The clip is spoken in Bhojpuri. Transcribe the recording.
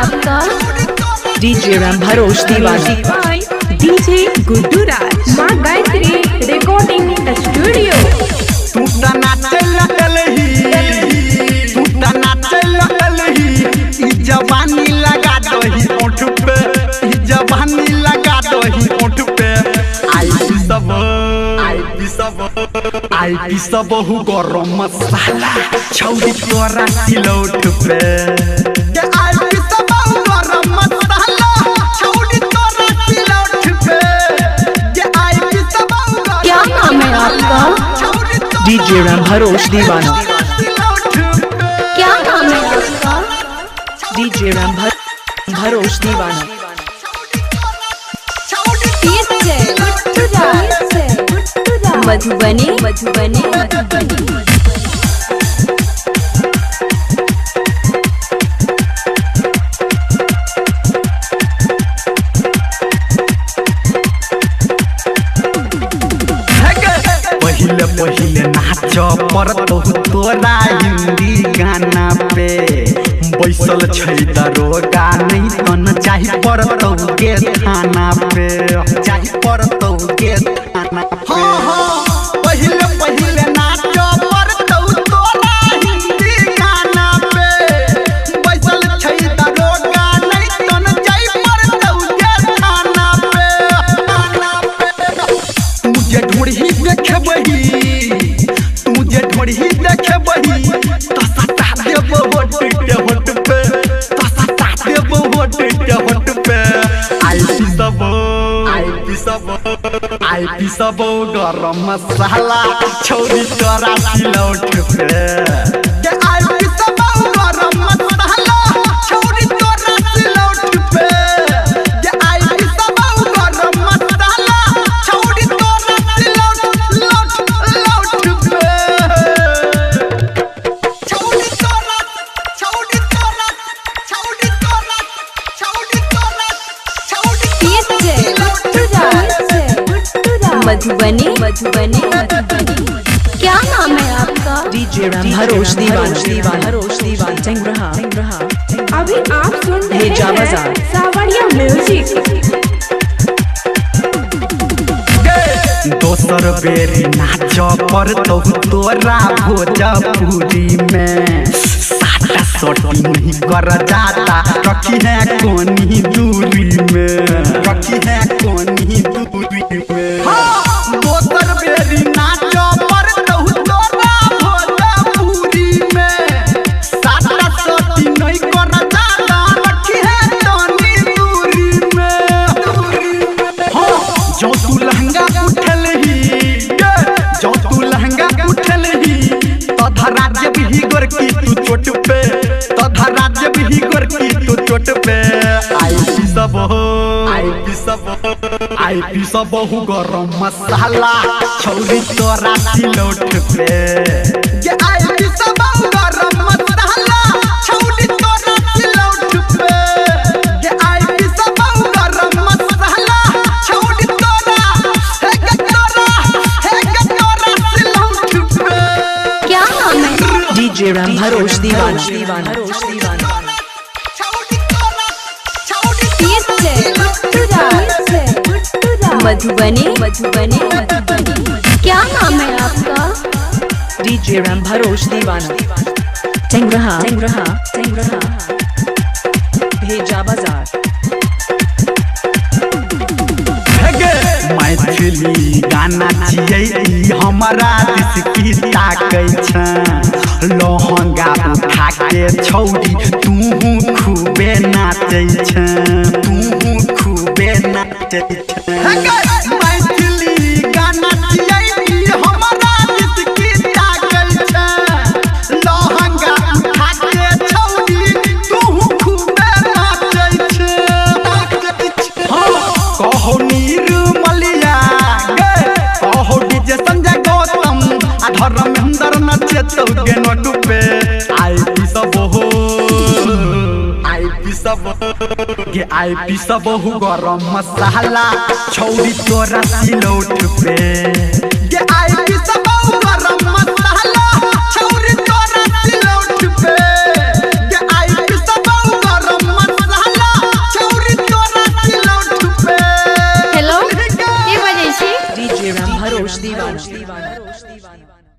आपका? डीजे राम भरोस दीवानी, डीजे गुड्डू राज, माँ गायत्री रिकॉर्डिंग स्टूडियो। तू नाचे लगलही, तू नाचे लगलही, ई जवानी लगा दही ओठ पे, ई जवानी लगा दही ओठ पे। आई सब हु गरम मसाला छौरी तोरा सिलौट पे। आई सब हु गरम मसाला छौरी तोरा सिलौट पे। आई सब हु क्या नाम है आपका? डीजे राम भरोस दीवाना, क्या नाम है आपका? डीजे राम भरोस दीवाना। मधुबनी मधुबनी पहिले पहिले नाच परतो तोरा हिंदी गाना पे। बैसल छै दरोगा नहीं तन चाही परतो के थाना पे, चाही परतो के थाना पे। पहिले पहिले नाच परतो तोरा हिंदी गाना पे। बैसल छै दरोगा नहीं तन चाही परतो के थाना पे, थाना पे। तुझे ढूंढी देखबही, तुझे ढूंढी देखबही, तो सता देबो होट के होट पे, तो सता देबो होट के होट पे। आई सब गरम मसाला छौरी तोरा सिलौट पे। आई सब गरम मसाला छौरी तोरा सिलौट पे। आई सब गरम मसाला छौरी तोरा सिलौट लौट पे। छौरी तोरा छौरी तोरा छौरी तोरा छौरी तोरा मधुबनी मधुबनी। क्या नाम है आपका? डीजे राम भरोस दीवाना, भरोस दीवाना। चंग रहा अभी आप सुन रहे भेजा हैं बाजार। सावरिया म्यूजिक। दोसर बेरी नाच परतो तोरा भोजपुरी में। साटा सोटी नहीं कर जाता, रखी है कोनी दूरी में, रखी है कोनी दूरी में। दोसर बेरी नाच परतो तोरा भोजपुरी में। साटा सोटी नहीं कर जाता, रखी है कोनी दूरी में, दूरी में। जो तू लहंगा जो तू लहंगा उठलही, तधा राज्य भी गोरकी तू चोट पे, तधा राज्य भी गोरकी तू चोट पे। आई सब हु गरम मसाला छौरी तोरा सिलौट पे। आई सब हु गरम मसाला छौरी तोरा सिलौट पे। आई सब हु गरम मसाला छौरी तोरा क्या नाम है? डीजे राम भरोस दीवाना, मधुबनी मधुबनी। क्या नाम है आपका? डीजे राम भरोस दीवाना। चंग रहा भेजा बाजार। मैथिली गाना छियै हमारा दिस की ताकै छ। लहंगा उठा के छौरी तू खूबे नाचै छ, तू खूबे नाचै छ। मैथिली गाना छियै हमारा दिस की ताकै छ। लहंगा उठा के छौरी तू खूबे नाचै छ। कहो निर्मलिया कहो डीजे संजय गौतम आ धर्मेंद्र नचेतौ के नोट पे। आई सब हु गरम मसाला छौरी तोरा सिलौट पे। आई सब हु गरम मसाला छौरी तोरा सिलौट पे। आई सब हु गरम मसाला दीवाना